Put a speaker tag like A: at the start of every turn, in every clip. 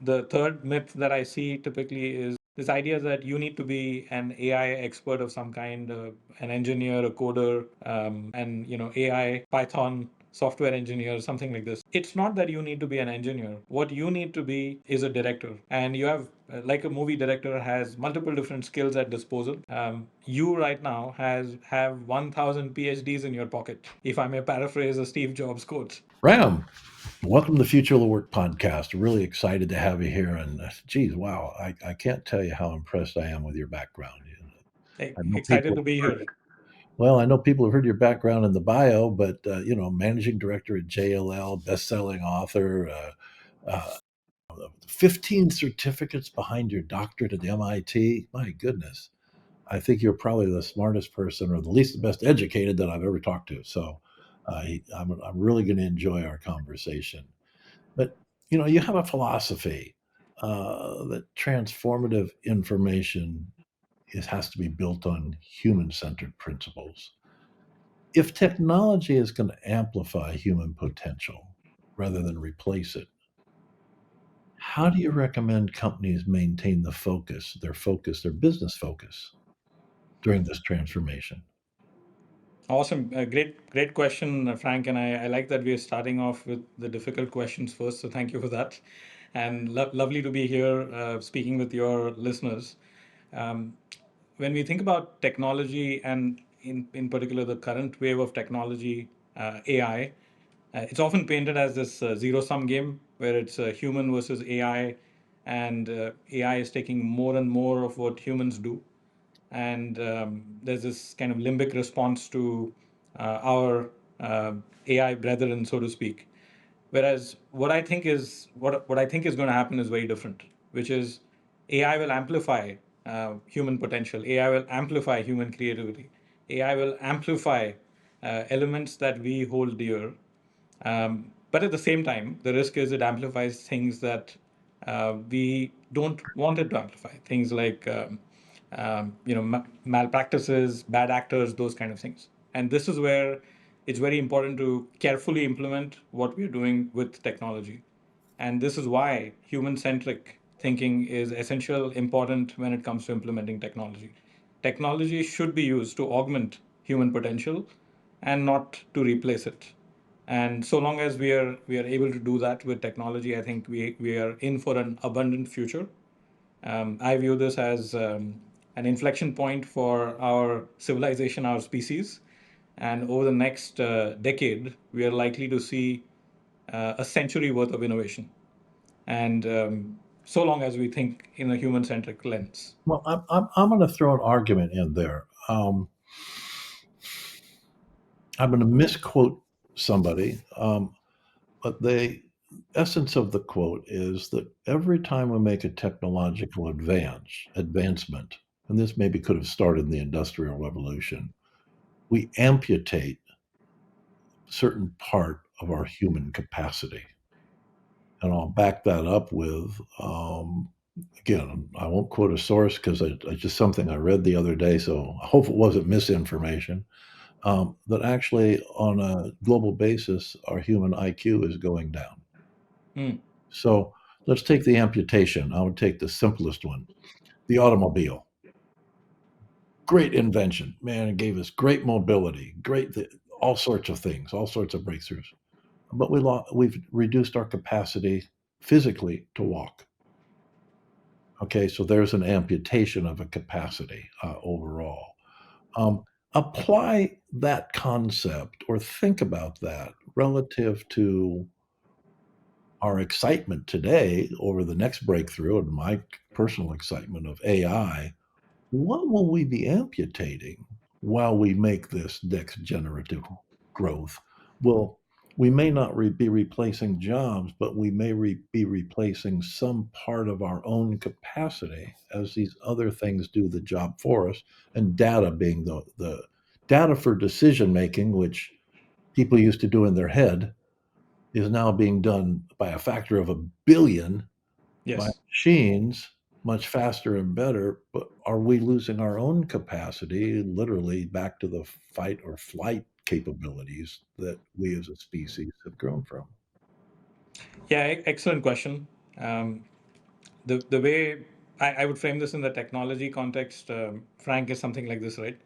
A: the third myth that I see typically is this idea that you need to be an AI expert of some kind, an engineer, a coder, and AI, Python software engineer, something like this. It's not that you need to be an engineer. What you need to be is a director, and you have like a movie director has multiple different skills at disposal. You right now have 1,000 PhDs in your pocket, if I may paraphrase a Steve Jobs quote.
B: Ram, welcome to the Future of the Work podcast. Really excited to have you here. And geez, wow, I can't tell you how impressed I am with your background. I know
A: Excited
B: people,
A: to be here.
B: well, I know people have heard your background in the bio, but managing director at JLL, best-selling author, 15 certificates behind your doctorate at MIT. My goodness, I think you're probably the smartest person, or the least the best educated that I've ever talked to. So, I'm really going to enjoy our conversation. But you have a philosophy that transformative information has to be built on human-centered principles. If technology is going to amplify human potential rather than replace it, how do you recommend companies maintain their business focus during this transformation?
A: Awesome. Great question, Frank. And I like that we are starting off with the difficult questions first. So thank you for that. And lovely to be here speaking with your listeners. Um, when we think about technology and in particular the current wave of technology, AI, it's often painted as this zero-sum game where it's human versus AI, and AI is taking more and more of what humans do, and there's this kind of limbic response to our AI brethren, so to speak. Whereas what I think is going to happen is very different, which is AI will amplify human potential. AI will amplify human creativity. AI will amplify elements that we hold dear. But at the same time, the risk is it amplifies things that we don't want it to amplify. Things like malpractices, bad actors, those kind of things. And this is where it's very important to carefully implement what we're doing with technology. And this is why human-centric thinking is essential, important when it comes to implementing technology. Technology should be used to augment human potential and not to replace it. And so long as we are able to do that with technology, I think we are in for an abundant future. I view this as an inflection point for our civilization, our species. And over the next decade, we are likely to see a century worth of innovation. And so long as we think in a human centric lens.
B: Well, I'm going to throw an argument in there. I'm going to misquote somebody, but the essence of the quote is that every time we make a technological advancement, and this maybe could have started in the Industrial Revolution, we amputate certain part of our human capacity. And I'll back that up with, again, I won't quote a source because it's just something I read the other day, so I hope it wasn't misinformation. That actually, on a global basis, our human IQ is going down.
A: Mm.
B: So let's take the amputation. I would take the simplest one, the automobile. Great invention, man. It gave us great mobility, all sorts of things, all sorts of breakthroughs. But we've reduced our capacity physically to walk. Okay, so there's an amputation of a capacity overall. Apply that concept or think about that relative to our excitement today over the next breakthrough and my personal excitement of AI. What will we be amputating while we make this next generative growth? Well, we may not be replacing jobs, but we may be replacing some part of our own capacity as these other things do the job for us, and data being the data for decision making, which people used to do in their head, is now being done by a factor of a billion by
A: Yes.
B: machines much faster and better. But are we losing our own capacity, literally back to the fight or flight capabilities that we as a species have grown from?
A: Yeah, excellent question. the way I would frame this in the technology context, Frank, is something like this, right?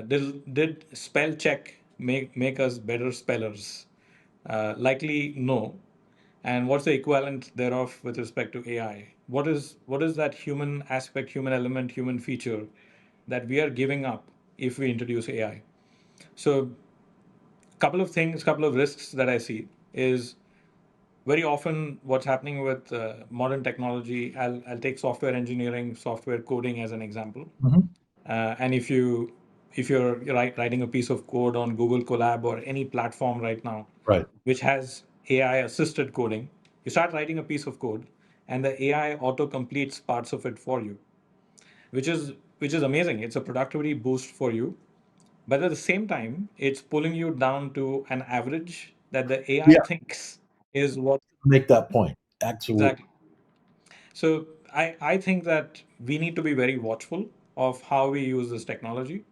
A: Did spell check make us better spellers? Likely no. And what's the equivalent thereof with respect to AI? What is that human aspect, human element, human feature that we are giving up if we introduce AI? So, couple of things, couple of risks that I see is very often what's happening with modern technology. I'll take software engineering, software coding as an example.
B: Mhm.
A: And if you're writing a piece of code on Google Colab or any platform right now,
B: Right.
A: which has AI assisted coding, you start writing a piece of code, and the AI auto completes parts of it for you, which is amazing. It's a productivity boost for you, but at the same time, it's pulling you down to an average that the AI
B: Yeah.
A: thinks is what
B: Make that point. Absolutely.
A: exactly. So I think that we need to be very watchful of how we use this technology.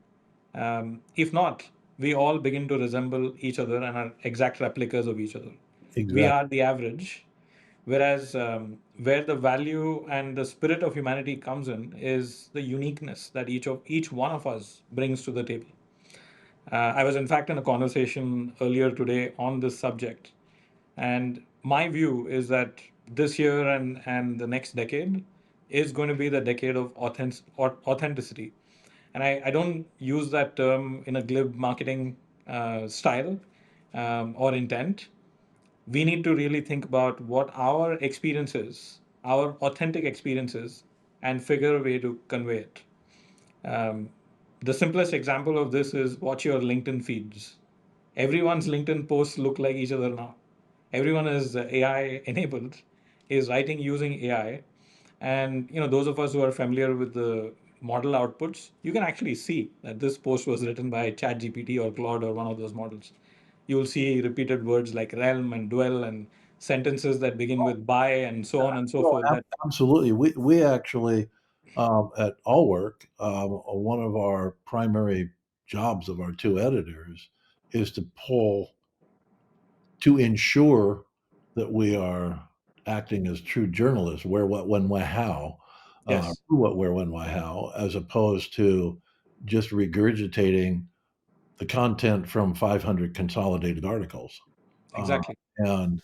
A: If not, we all begin to resemble each other and are exact replicas of each other. We
B: Exactly.
A: are the average, whereas where the value and the spirit of humanity comes in is the uniqueness that each one of us brings to the table. I was, in fact, in a conversation earlier today on this subject. And my view is that this year and the next decade is going to be the decade of authenticity. And I don't use that term in a glib marketing style or intent. We need to really think about what our experiences, our authentic experiences, and figure a way to convey it. Um, the simplest example of this is watch your LinkedIn feeds. Everyone's LinkedIn posts look like each other now. Everyone is AI enabled, is writing using AI, and those of us who are familiar with the model outputs, you can actually see that this post was written by ChatGPT or Claude or one of those models. You will see repeated words like realm and dwell and sentences that begin with by and so on and so
B: No,
A: forth. That
B: absolutely. We actually, at All Work, one of our primary jobs of our two editors is to ensure that we are acting as true journalists, where, what, when, why, how,
A: yes,
B: who, what, where, when, why, how, as opposed to just regurgitating the content from 500 consolidated articles. Uh,
A: exactly.
B: and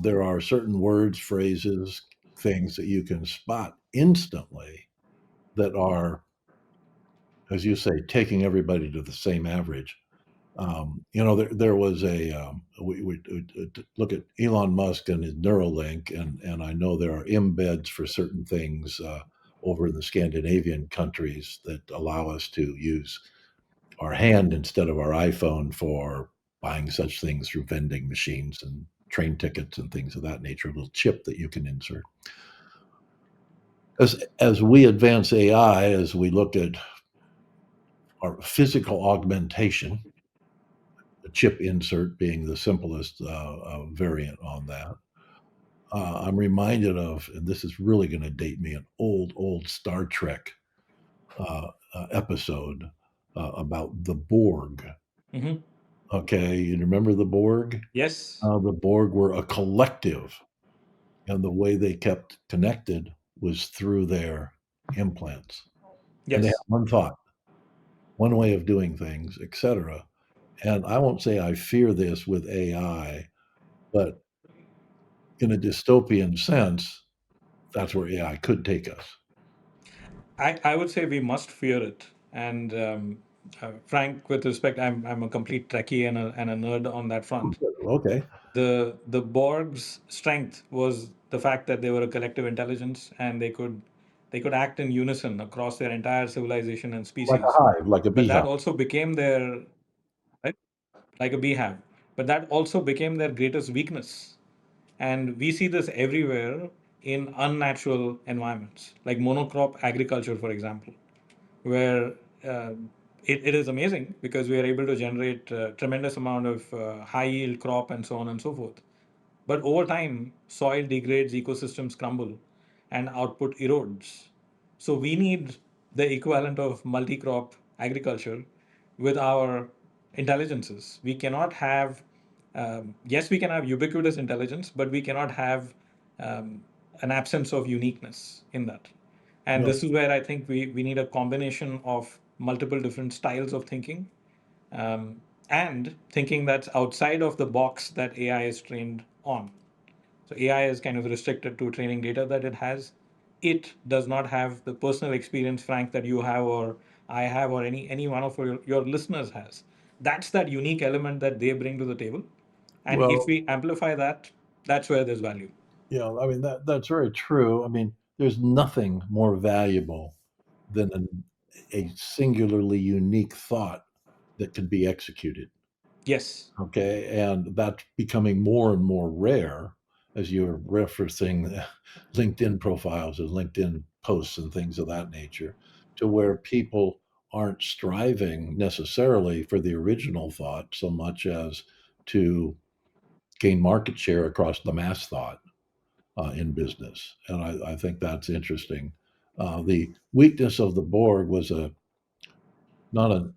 B: there are certain words, phrases, things that you can spot instantly that are, as you say, taking everybody to the same average. There was we look at Elon Musk and his Neuralink, and I know there are embeds for certain things over in the Scandinavian countries that allow us to use our hand instead of our iPhone for buying such things through vending machines and train tickets and things of that nature, a little chip that you can insert. As we advance AI, as we look at our physical augmentation, the chip insert being the simplest variant on that. I'm reminded of, and this is really going to date me, an old Star Trek episode about the Borg.
A: Hmm.
B: Okay, you remember the Borg?
A: Yes,
B: The Borg were a collective, and the way they kept connected was through their implants. And they had
A: yes.
B: one thought, one way of doing things, etc. And I won't say I fear this with AI, but in a dystopian sense, that's where AI could take us.
A: I would say we must fear it. And Frank, with respect, I'm a complete Trekkie and a nerd on that front.
B: Okay,
A: The Borg's strength was the fact that they were a collective intelligence and they could act in unison across their entire civilization and
B: like a
A: species.
B: hive, like a
A: But that
B: beehive.
A: also became their right, like a beehive. But that also became their greatest weakness. And we see this everywhere in unnatural environments, like monocrop agriculture, for example, where uh, it is amazing because we are able to generate a tremendous amount of high yield crop and so on and so forth. But over time, soil degrades, ecosystems crumble, and output erodes. So we need the equivalent of multi crop agriculture with our intelligences. We cannot have, yes, we can have ubiquitous intelligence, but we cannot have an absence of uniqueness in that. And
B: No,
A: this is where I think we need a combination of multiple different styles of thinking, um, and thinking that's outside of the box that AI is trained on. So AI is kind of restricted to training data that it has. It does not have the personal experience, Frank, that you have or I have or any one of your listeners has. That's that unique element that they bring to the table. And if
B: well,
A: we amplify that, that's where there's value.
B: yeah, I mean that's very true. I mean, there's nothing more valuable than a singularly unique thought that can be executed.
A: Yes,
B: Okay, and that's becoming more and more rare as you're referencing LinkedIn profiles and LinkedIn posts and things of that nature, to where people aren't striving necessarily for the original thought so much as to gain market share across the mass thought in business. And I think that's interesting. The weakness of the Borg was not an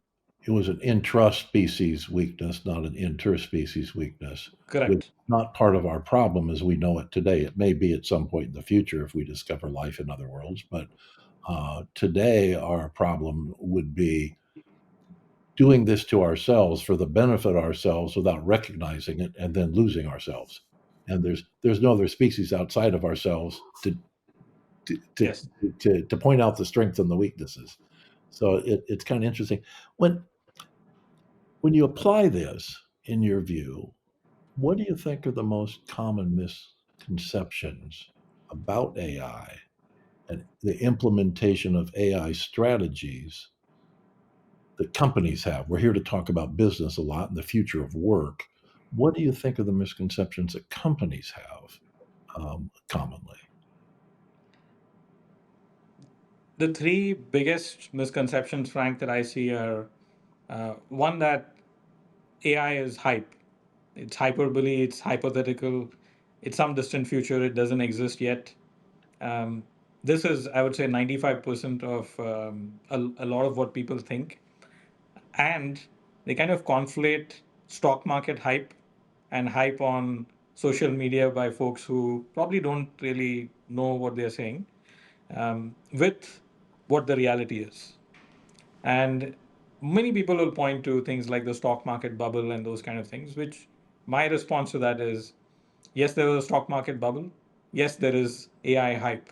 B: it was an intraspecies weakness, not an interspecies weakness, which
A: correct.
B: is not part of our problem as we know it today. It may be at some point in the future if we discover life in other worlds, but today our problem would be doing this to ourselves for the benefit of ourselves without recognizing it and then losing ourselves. And there's no other species outside of ourselves to to
A: Yes.
B: to point out the strengths and the weaknesses. So it's kind of interesting when you apply this in your view. What do you think are the most common misconceptions about AI and the implementation of AI strategies that companies have? We're here to talk about business a lot and the future of work. What do you think are the misconceptions that companies have commonly?
A: The three biggest misconceptions, Frank, that I see are one, that AI is hype. It's hyperbole, it's hypothetical, it's some distant future, it doesn't exist yet. Um, this is, I would say, 95% of a lot of what people think. And they kind of conflate stock market hype and hype on social media by folks who probably don't really know what they're saying, with what the reality is. And many people will point to things like the stock market bubble and those kind of things, which my response to that is yes, there was a stock market bubble. Yes, there is AI hype.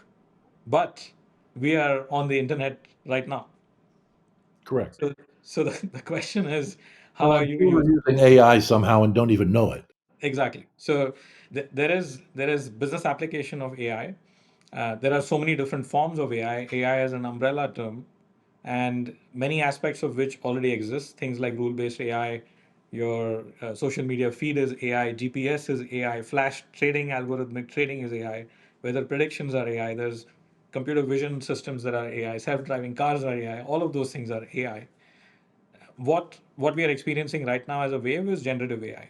A: But we are on the internet right now.
B: Correct.
A: So the question is,
B: And
A: how are
B: I'm
A: you
B: sure we're
A: using?
B: using AI somehow and don't even know it.
A: Exactly. So there is business application of AI. There are so many different forms of AI. AI is an umbrella term, and many aspects of which already exist. Things like rule-based AI, your social media feed is AI, GPS is AI, flash trading, algorithmic trading is AI, weather predictions are AI. There's computer vision systems that are AI, self-driving cars are AI. All of those things are AI. What we are experiencing right now as a wave is generative AI.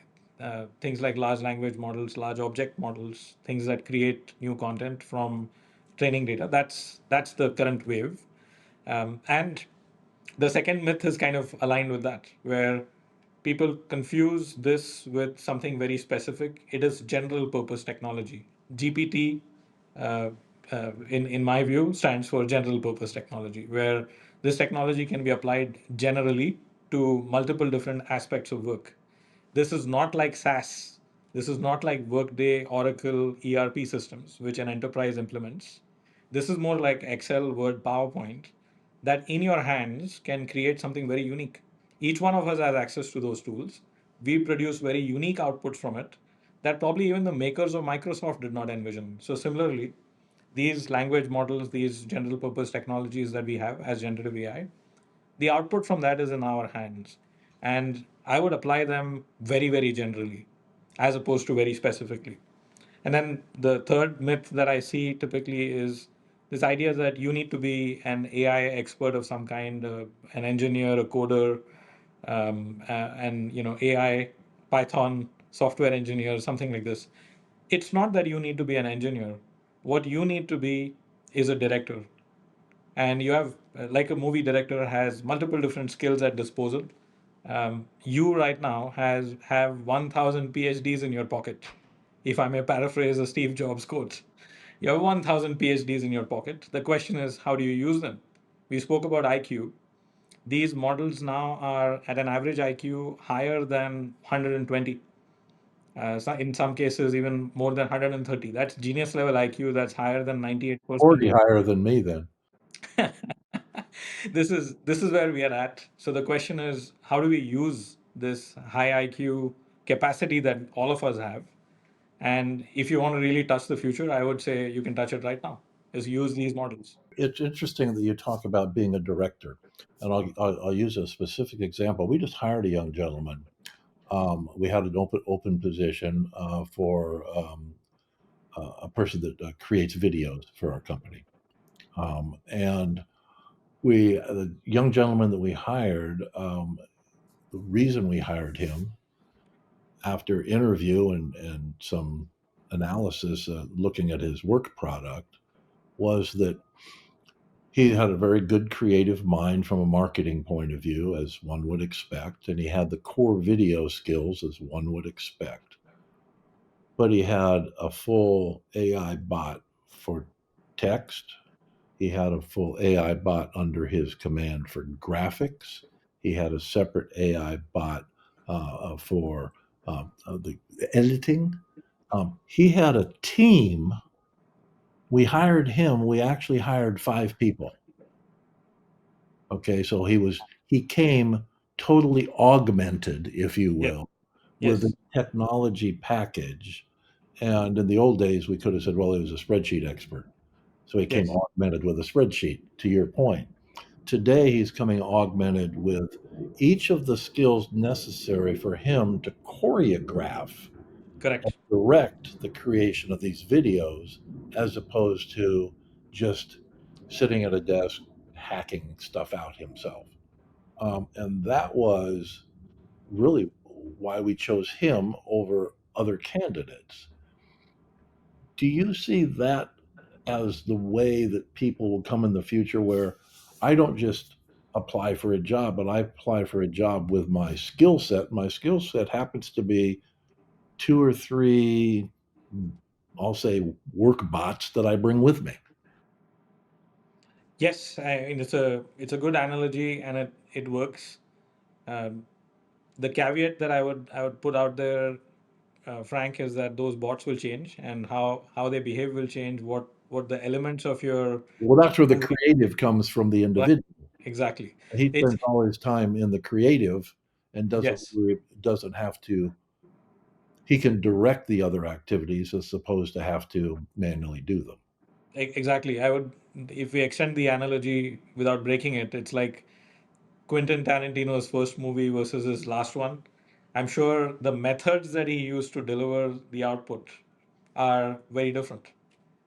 A: Things like large language models, large object models, things that create new content from training data. That's the current wave. And the second myth is kind of aligned with that, where people confuse this with something very specific. It is general purpose technology. GPT, uh, in my view, stands for general purpose technology, where this technology can be applied generally to multiple different aspects of work. This is not like SaaS. This is not like Workday, Oracle, ERP systems, which an enterprise implements. This is more like Excel, Word, PowerPoint, that in your hands can create something very unique. Each one of us has access to those tools. We produce very unique outputs from it that probably even the makers of Microsoft did not envision. So, similarly, these language models, these general purpose technologies that we have as generative AI, the output from that is in our hands. And I would apply them very, very generally as opposed to very specifically. And then the third myth that I see typically is this idea that you need to be an AI expert of some kind, an engineer, a coder, and AI, Python, software engineer, something like this. It's not that you need to be an engineer. What you need to be is a director, and you have like a movie director has multiple different skills at disposal. You right now has have 1,000 PhDs in your pocket, if I may paraphrase a Steve Jobs quote. You have 1,000 PhDs in your pocket. The question is, how do you use them? We spoke about IQ. These models now are at an average IQ higher than 120. In some cases, even more than 130. That's genius level IQ. That's higher than 98%.
B: 40 higher than me then.
A: This is where we are at. So the question is, how do we use this high IQ capacity that all of us have? And if you want to really touch the future, I would say you can touch it right now. Is use these models.
B: It's interesting that you talk about being a director, and I'll use a specific example. We just hired a young gentleman. We had an open position for a person that creates videos for our company, and the young gentleman that we hired. The reason we hired him after interview and some analysis, looking at his work product, was that he had a very good creative mind from a marketing point of view, as one would expect, and he had the core video skills, as one would expect. But he had a full AI bot for text. He had a full AI bot under his command for graphics. He had a separate AI bot for the editing. He had a team. We hired him. We actually hired 5 people. Okay, so he came totally augmented, if you
A: Yes.
B: will, with a
A: Yes.
B: technology package. And in the old days, we could have said, well, he was a spreadsheet expert. So he came
A: Yes.
B: augmented with a spreadsheet, to your point. Today, he's coming augmented with each of the skills necessary for him to choreograph and
A: Correct.
B: direct the creation of these videos, as opposed to just sitting at a desk hacking stuff out himself. And that was really why we chose him over other candidates. Do you see that as the way that people will come in the future, where I don't just apply for a job, but I apply for a job with my skill set? My skill set happens to be two or three, I'll say, work bots that I bring with me.
A: Yes. I mean, it's a good analogy, and it works. Um, the caveat that I would put out there, Frank, is that those bots will change, and how they behave will change. What the elements of your
B: Well, that's where the
A: movie,
B: creative comes from the
A: right?
B: individual.
A: Exactly.
B: He
A: It's
B: spends all his time in the creative and
A: yes.
B: doesn't have to. He can direct the other activities as opposed to have to manually do them.
A: Exactly. I would, if we extend the analogy without breaking it, it's like Quentin Tarantino's first movie versus his last one. I'm sure the methods that he used to deliver the output are very different.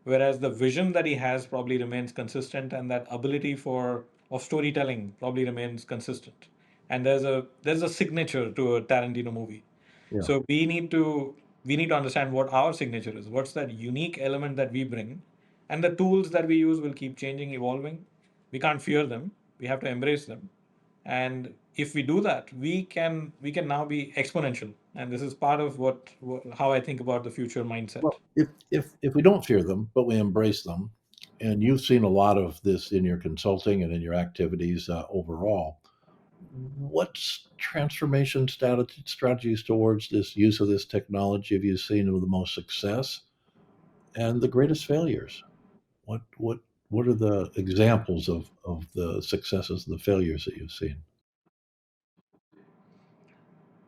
A: Whereas the vision that he has probably remains consistent, and that ability for of storytelling probably remains consistent. And there's a signature to a Tarantino movie.
B: Yeah.
A: So we need to understand what our signature is. What's that unique element that we bring? And the tools that we use will keep changing, evolving. We can't fear them. We have to embrace them. And if we do that, we can now be exponential. And this is part of how I think about the future mindset.
B: Well, if we don't fear them, but we embrace them, and you've seen a lot of this in your consulting and in your activities overall, what transformation strategies towards this use of this technology have you seen with the most success and the greatest failures? What are the examples of the successes and the failures that you've seen?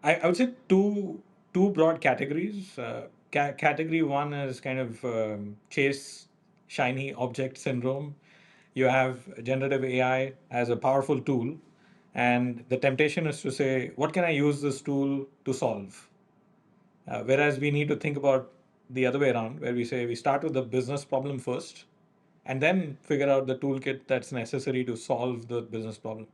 A: I would say two broad categories. Category one is kind of chase shiny object syndrome. You have generative AI as a powerful tool, and the temptation is to say, what can I use this tool to solve? Whereas we need to think about the other way around, where we say we start with the business problem first, and then figure out the toolkit that's necessary to solve the business problem.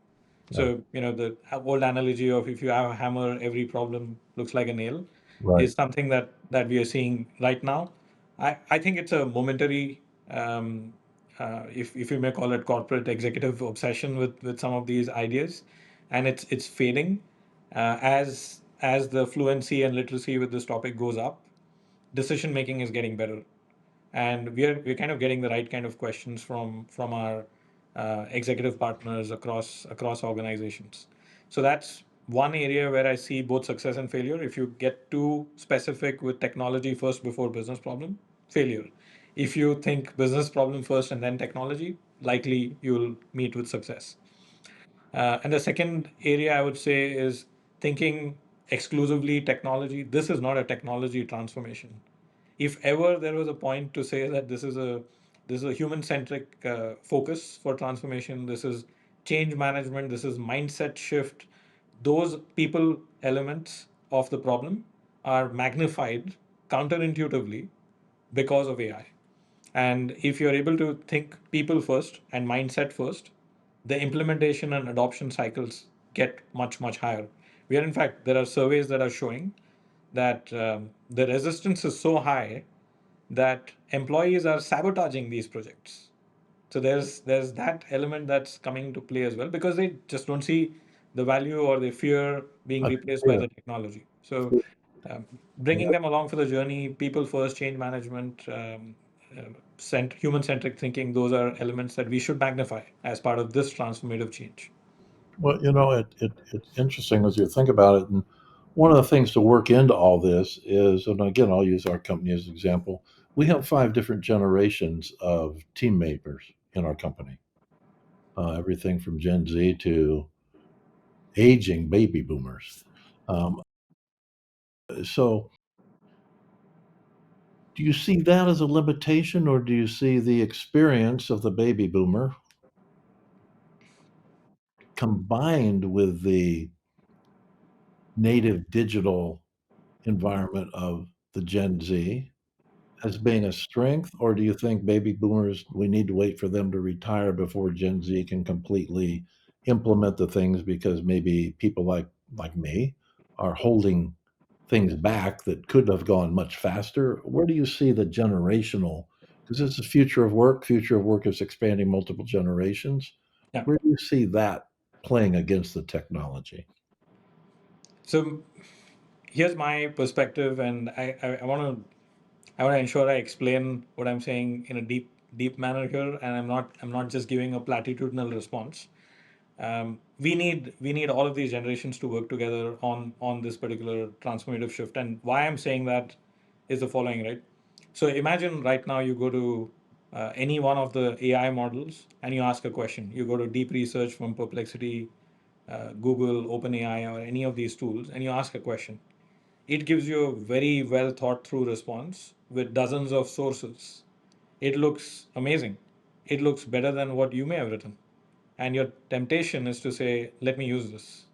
B: Yeah,
A: So, the old analogy of if you have a hammer, every problem looks like a nail
B: right.
A: is something that we are seeing right now. I think it's a momentary, if you may call it corporate executive obsession with some of these ideas, and it's fading as the fluency and literacy with this topic goes up. Decision making is getting better, and we're kind of getting the right kind of questions from our executive partners across organizations. So that's one area where I see both success and failure. If you get too specific with technology first before business problem, failure. If you think business problem first and then technology, likely you'll meet with success. And the second area I would say is thinking exclusively technology. This is not a technology transformation. If ever there was a point to say that this is a human centric focus for transformation, this is change management, this is mindset shift. Those people elements of the problem are magnified counterintuitively because of AI. And if you're able to think people first and mindset first, the implementation and adoption cycles get much, much higher. We are, in fact, there are surveys that are showing that the resistance is so high that employees are sabotaging these projects. So there's that element that's coming into play as well because they just don't see the value or they fear being
B: I
A: replaced by
B: fear,
A: the technology. So
B: fear.
A: bringing them along for the journey, people first, change management, human centric thinking, those are elements that we should magnify as part of this transformative change.
B: Well, it's interesting as you think about it. And one of the things to work into all this is, and again, I'll use our company as an example. We have 5 different generations of team members in our company, everything from Gen Z to aging baby boomers. Um, so, do you see that as a limitation, or do you see the experience of the baby boomer combined with the native digital environment of the Gen Z as being a strength, or do you think baby boomers, we need to wait for them to retire before Gen Z can completely implement the things because maybe people like me are holding things back that could have gone much faster? Where do you see the generational? Because it's the future of work. Future of work is expanding multiple generations.
A: Yeah.
B: Where do you see that playing against the technology?
A: So here's my perspective, and I want to ensure I explain what I'm saying in a deep manner here, and I'm not just giving a platitudinal response. We need all of these generations to work together on this particular transformative shift. And why I'm saying that is the following, right? So imagine right now you go to any one of the AI models and you ask a question. You go to deep research from Perplexity, Google, OpenAI, or any of these tools, and you ask a question. It gives you a very well thought through response with dozens of sources. It looks amazing. It looks better than what you may have written. And your temptation is to say, let me use this.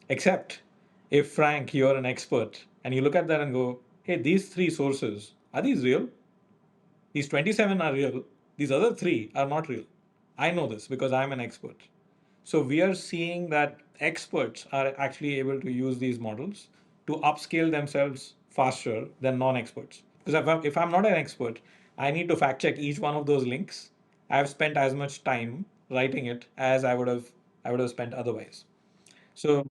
A: Except if, Frank, you're an expert and you look at that and go, hey, these three sources, are these real? These 27 are real. These other three are not real. I know this because I'm an expert. So we are seeing that experts are actually able to use these models to upscale themselves faster than non-experts. Because if I'm not an expert, I need to fact check each one of those links. I've spent as much time writing it as I would have spent otherwise. So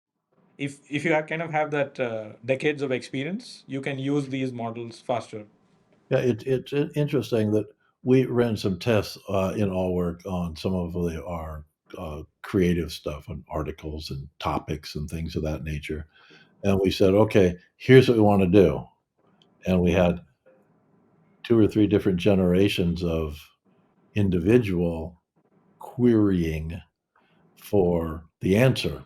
A: if you kind of have that decades of experience, you can use these models faster.
B: Yeah, it's interesting that we ran some tests in all work on some of our creative stuff on articles and topics and things of that nature. And we said, okay, here's what we want to do. And we had 2 or 3 different generations of individual querying for the answer.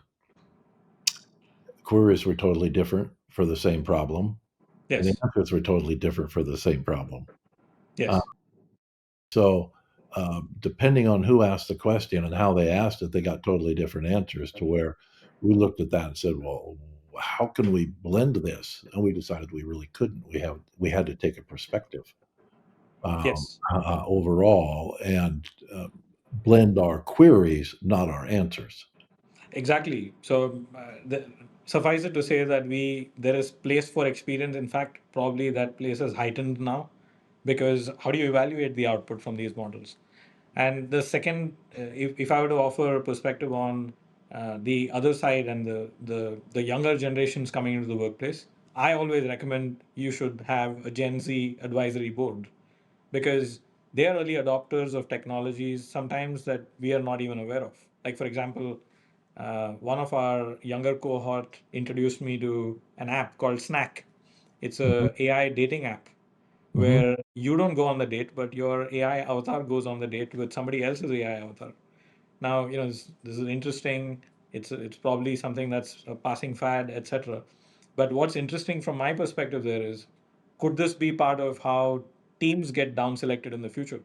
B: Queries were totally different for the same problem, and the
A: Yes.
B: answers were totally different for the same problem. Uh,
A: Yes.
B: So, depending on who asked the question and how they asked it, they got totally different answers to where we looked at that and said, well, how can we blend this? And we decided we really couldn't. We had to take a perspective
A: Yes.
B: overall and blend our queries, not our answers.
A: Exactly. So, suffice it to say that there is place for experience. In fact, probably that place is heightened now, because how do you evaluate the output from these models? And the second, if I were to offer a perspective on the other side and the younger generations coming into the workplace, I always recommend you should have a Gen Z advisory board because they are early adopters of technologies sometimes that we are not even aware of. Like, for example, one of our younger cohort introduced me to an app called Snack. It's
B: Mhm,
A: a AI dating app
B: mhm.
A: where you don't go on the date, but your AI avatar goes on the date with somebody else's AI avatar. Now, this is interesting. It's probably something that's a passing fad, etc. But what's interesting from my perspective there is, could this be part of how teams get down selected in the future?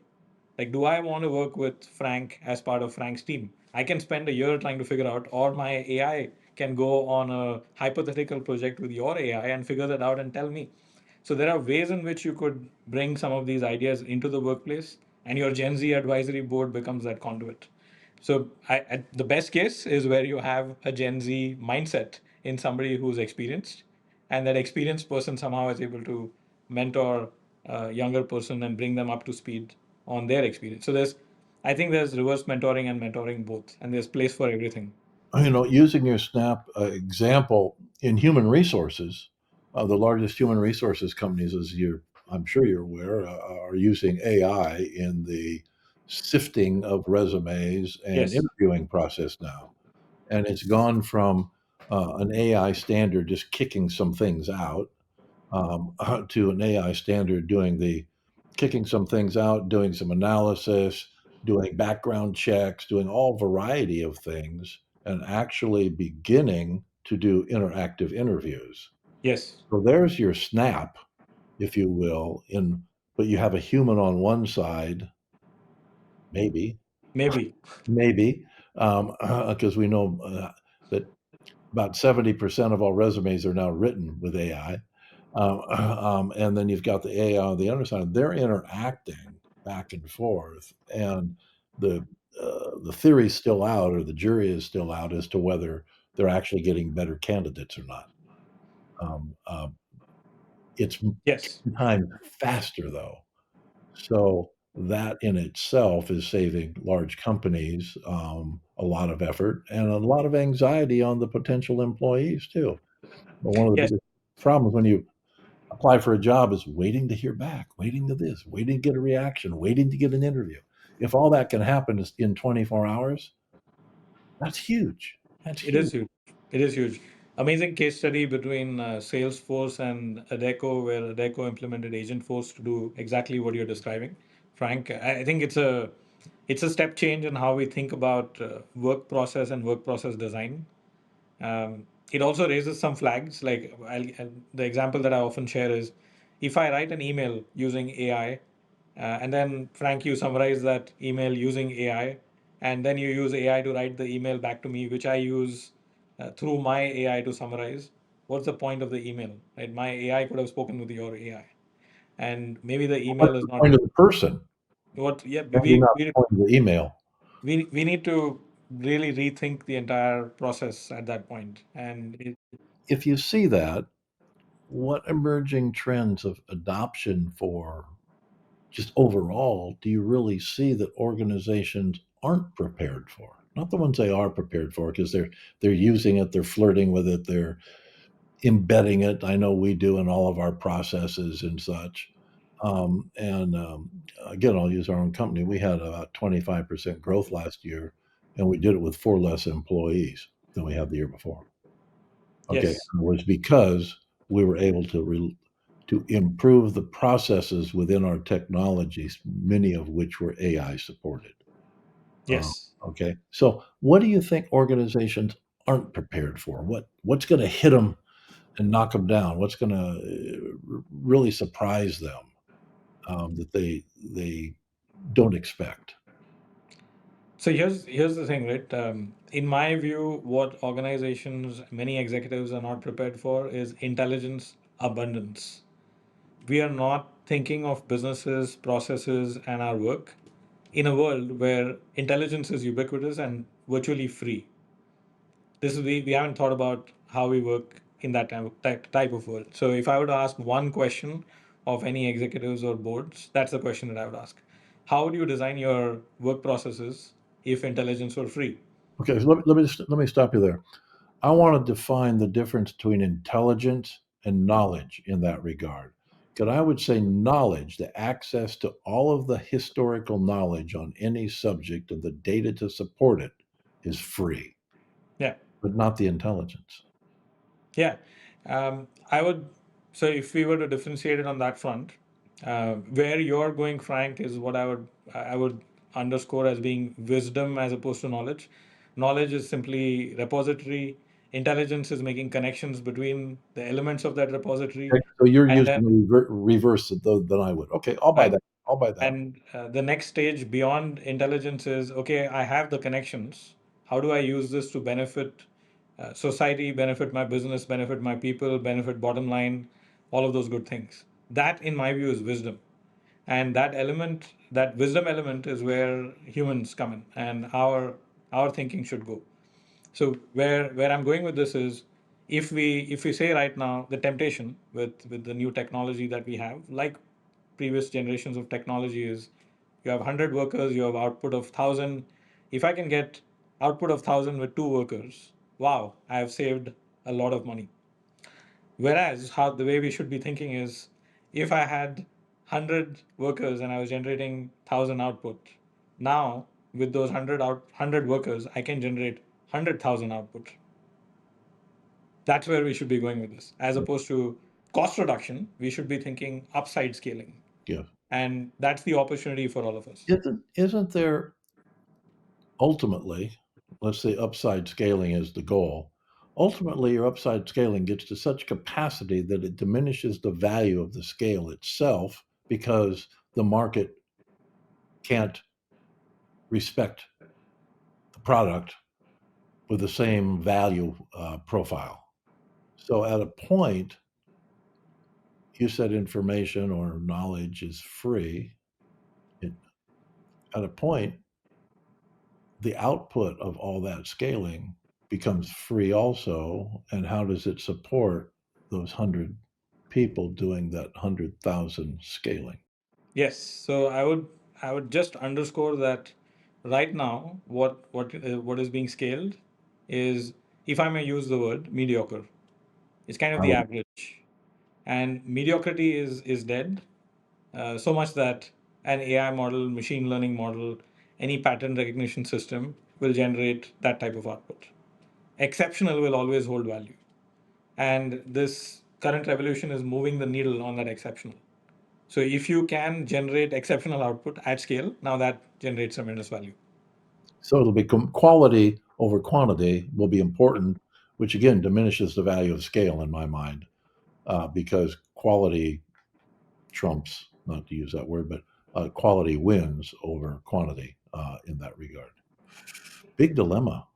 A: Like, do I want to work with Frank as part of Frank's team? I can spend a year trying to figure out, or my AI can go on a hypothetical project with your AI and figure that out and tell me. So there are ways in which you could bring some of these ideas into the workplace, and your Gen Z advisory board becomes that conduit. So the best case is where you have a Gen Z mindset in somebody who's experienced, and that experienced person somehow is able to mentor a younger person and bring them up to speed on their experience. So I think there's reverse mentoring and mentoring both, and there's place for everything.
B: Using your SNAP example in human resources, the largest human resources companies, as I'm sure you're aware, are using AI in the sifting of resumes and
A: Yes.
B: interviewing process now. And it's gone from an AI standard just kicking some things out to an AI standard doing the kicking some things out, doing some analysis, doing background checks, doing all variety of things, and actually beginning to do interactive interviews.
A: Yes.
B: So there's your snap, if you will, in but you have a human on one side, maybe,
A: Maybe.
B: maybe, because we know that about 70% of all resumes are now written with AI. And then you've got the AI on the other side. They're interacting back and forth, and the the theory's still out, or the jury is still out as to whether they're actually getting better candidates or not. Um, uh, it's
A: Yes.
B: 10 times faster though, so that in itself is saving large companies a lot of effort and a lot of anxiety on the potential employees too. But one of the
A: Yes.
B: biggest problems when you apply for a job is waiting to hear back, waiting to this, waiting to get a reaction, waiting to get an interview. If all that can happen is in 24 hours, that's huge. That's
A: It is
B: huge.
A: huge. It is huge. Amazing case study between Salesforce and Adecco, where Adecco implemented Agentforce to do exactly what you're describing. Frank, I think it's a step change in how we think about work process and work process design. It also raises some flags. Like the example that I often share is, if I write an email using AI, and then Frank, you summarize that email using AI, and then you use AI to write the email back to me, which I use through my AI to summarize. What's the point of the email? Right? My AI could have spoken with your AI, and maybe the
B: What's
A: email is
B: the
A: not
B: point of the person?
A: what. Yeah,
B: Maybe not the point of the email.
A: we need to really rethink the entire process at that point, and
B: If you see that, what emerging trends of adoption for just overall do you really see that organizations aren't prepared for? Not the ones they are prepared for because they're using it, they're flirting with it, they're embedding it. I know we do in all of our processes and such. Again, I'll use our own company. We had about 25% growth last year, and we did it with four less employees than we had the year before. Okay,
A: yes,
B: it was because we were able to improve the processes within our technologies, many of which were AI supported. Uh,
A: yes.
B: okay, so what do you think organizations aren't prepared for? What's going to hit them and knock them down? What's going to really surprise them that they don't expect?
A: So here's the thing, right? In my view, what organizations, many executives are not prepared for is intelligence abundance. We are not thinking of businesses, processes, and our work in a world where intelligence is ubiquitous and virtually free. We haven't thought about how we work in that type of world. So if I were to ask one question of any executives or boards, that's the question that I would ask. How would you design your work processes if intelligence were free?
B: Okay, so let me stop you there. I want to define the difference between intelligence and knowledge in that regard. But I would say knowledge, the access to all of the historical knowledge on any subject and the data to support it is free,
A: Yeah.
B: but not the intelligence.
A: Yeah, I would. So if we were to differentiate it on that front, where you're going, Frank, is what I would underscore as being wisdom as opposed to knowledge. Knowledge is simply repository. Intelligence is making connections between the elements of that repository,
B: Okay, so you're
A: and
B: using
A: then
B: the reverse than I would. Okay, I'll buy
A: right.
B: that. I'll buy that.
A: And the next stage beyond intelligence is okay, I have the connections. How do I use this to benefit society, benefit my business, benefit my people, benefit bottom line, all of those good things? That, in my view, is wisdom. And that element, that wisdom element, is where humans come in and our thinking should go. So where I'm going with this is if we say right now the temptation with the new technology that we have, like previous generations of technology, is you have 100 workers, you have output of 1,000. If I can get output of 1,000 with two workers, wow, I have saved a lot of money. Whereas how the way we should be thinking is if I had 100 workers and I was generating 1,000 output, now with those 100 workers, I can generate 100,000 output. That's where we should be going with this. As opposed to cost reduction, we should be thinking upside scaling.
B: Yeah.
A: And that's the opportunity for all of us.
B: Isn't there ultimately, let's say upside scaling is the goal. Ultimately, your upside scaling gets to such capacity that it diminishes the value of the scale itself because the market can't respect the product with the same value profile. So at a point, you said information or knowledge is free. It, at a point, the output of all that scaling becomes free also. And how does it support those 100 people doing that 100,000 scaling?
A: Yes. So I would just underscore that right now what is being scaled is, if I may use the word, mediocre. It's kind of
B: I
A: the
B: would,
A: average, and mediocrity is dead. So much that an AI model, machine learning model, any pattern recognition system will generate that type of output. Exceptional will always hold value. And this current revolution is moving the needle on that exceptional. So if you can generate exceptional output at scale, now that generates tremendous value.
B: so it'll become quality over quantity will be important, which again diminishes the value of scale in my mind because quality trumps, not to use that word, but quality wins over quantity in that regard. Big dilemma.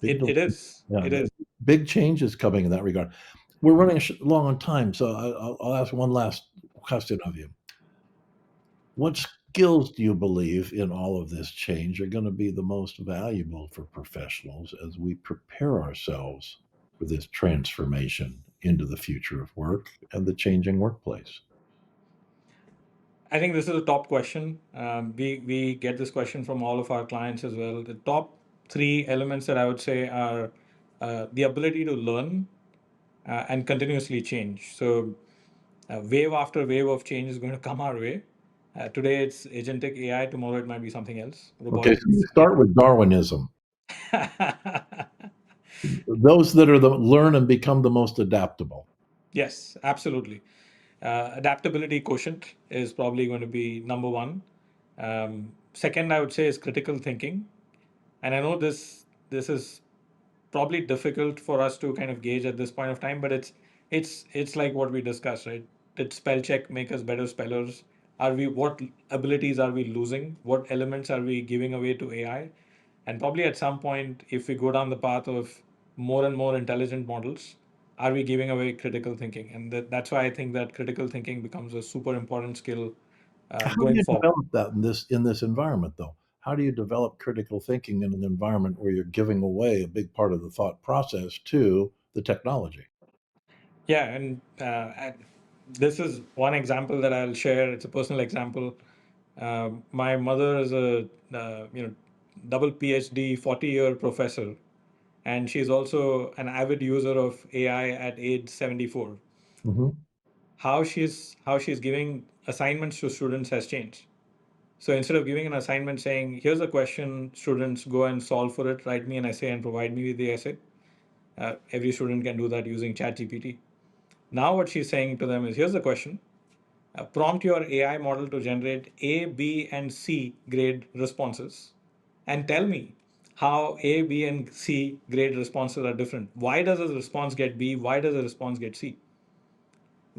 B: Big
A: It,
B: dilemma.
A: it is.
B: Yeah,
A: It is.
B: big changes coming in that regard. We're running long on time, so I'll ask one last question of you. What skills do you believe in all of this change are going to be the most valuable for professionals as we prepare ourselves for this transformation into the future of work and the changing workplace?
A: I think this is a top question. We get this question from all of our clients as well. The top three elements that I would say are the ability to learn and continuously change. So wave after wave of change is going to come our way. Today it's agentic AI. Tomorrow it might be something else.
B: Okay, so you
A: Robotics.
B: start with Darwinism. Those that are the learn and become the most adaptable.
A: Yes, absolutely. Adaptability quotient is probably going to be number one. Second, I would say, is critical thinking. And I know this is probably difficult for us to kind of gauge at this point of time, but it's like what we discussed, right? Did spell check make us better spellers? Are we what abilities are we losing? What elements are we giving away to AI? And probably at some point, if we go down the path of more and more intelligent models, are we giving away critical thinking? And that's why I think that critical thinking becomes a super important skill
B: How do
A: going
B: you
A: forward.
B: develop that in this environment, though? How do you develop critical thinking in an environment where you're giving away a big part of the thought process to the technology?
A: Yeah, and this is one example that I'll share. It's a personal example. My mother is a double PhD, 40-year professor, and she's also an avid user of AI at age 74.
B: Mhm.
A: how she's giving assignments to students has changed. So instead of giving an assignment saying, here's a question, students go and solve for it, write me an essay and provide me with the essay, every student can do that using ChatGPT. Now, what she's saying to them is, here's the question, prompt your AI model to generate A, B, and C grade responses and tell me how A, B, and C grade responses are different. Why does a response get B? Why does a response get C?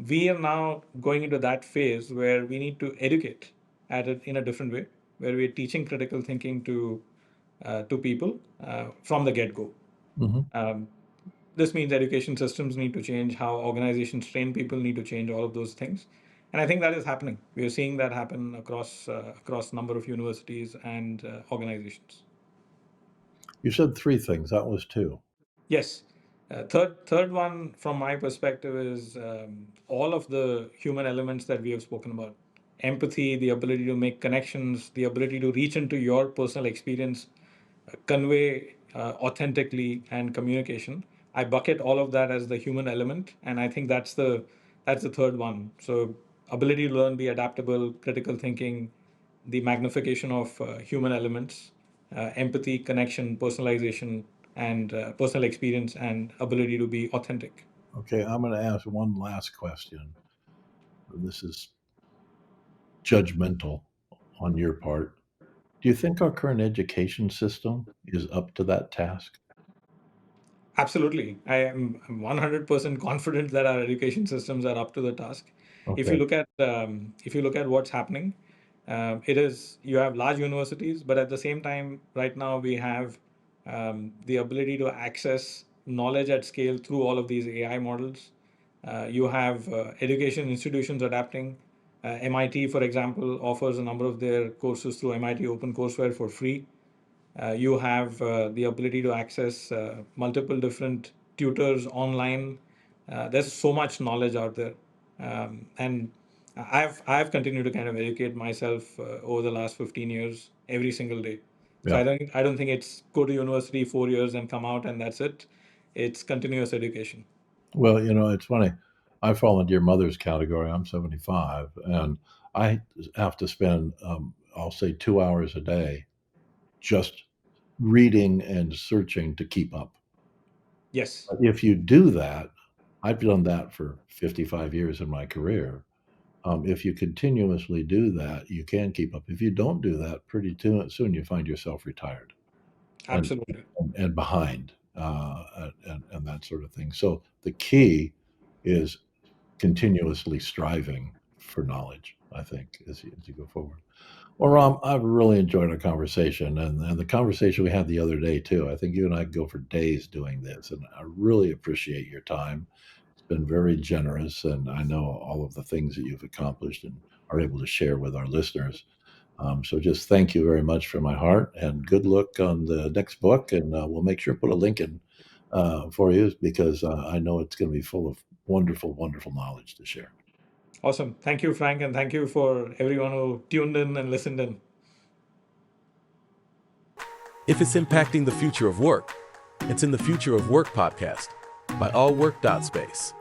A: We are now going into that phase where we need to educate at it in a different way, where we're teaching critical thinking to people from the get-go.
B: Hmm.
A: Um, this means education systems need to change, how organizations train people need to change, all of those things. And I think that is happening. We are seeing that happen across number of universities and organizations.
B: You said three things. That was two.
A: Yes. Third one from my perspective is all of the human elements that we have spoken about. Empathy, the ability to make connections, the ability to reach into your personal experience, convey authentically, and communication. I bucket all of that as the human element, and I think that's the third one. So ability to learn, be adaptable, critical thinking, the magnification of human elements, empathy, connection, personalization, and personal experience, and ability to be authentic.
B: Okay, I'm going to ask one last question. This is judgmental on your part. Do you think our current education system is up to that task?
A: Absolutely. I'm 100% confident that our education systems are up to the task.
B: Okay.
A: If you look at what's happening, it is you have large universities, but at the same time, right now we have the ability to access knowledge at scale through all of these AI models. You have education institutions adapting. MIT, for example, offers a number of their courses through MIT OpenCourseWare for free. You have the ability to access multiple different tutors online. There's so much knowledge out there, and I've continued to kind of educate myself over the last 15 years every single day. So
B: Yeah.
A: I don't think it's go to university 4 years and come out and that's it. It's continuous education.
B: Well, it's funny. I fall into your mother's category. I'm 75, and I have to spend, I'll say, 2 hours a day just reading and searching to keep up.
A: Yes,
B: If you do that, I've done that for 55 years in my career. If you continuously do that, you can keep up. If you don't do that, pretty soon you find yourself retired and
A: absolutely.
B: and behind, and that sort of thing. So the key is continuously striving for knowledge, I think, as you go forward. Well, Ram, I've really enjoyed our conversation and the conversation we had the other day, too. I think you and I could go for days doing this, and I really appreciate your time. It's been very generous, and I know all of the things that you've accomplished and are able to share with our listeners. So just thank you very much from my heart, and good luck on the next book. And we'll make sure to put a link in for you because I know it's going to be full of wonderful, wonderful knowledge to share.
A: Awesome. Thank you, Frank, and thank you for everyone who tuned in and listened in.
C: If it's impacting the future of work, it's in the Future of Work podcast by allwork.space.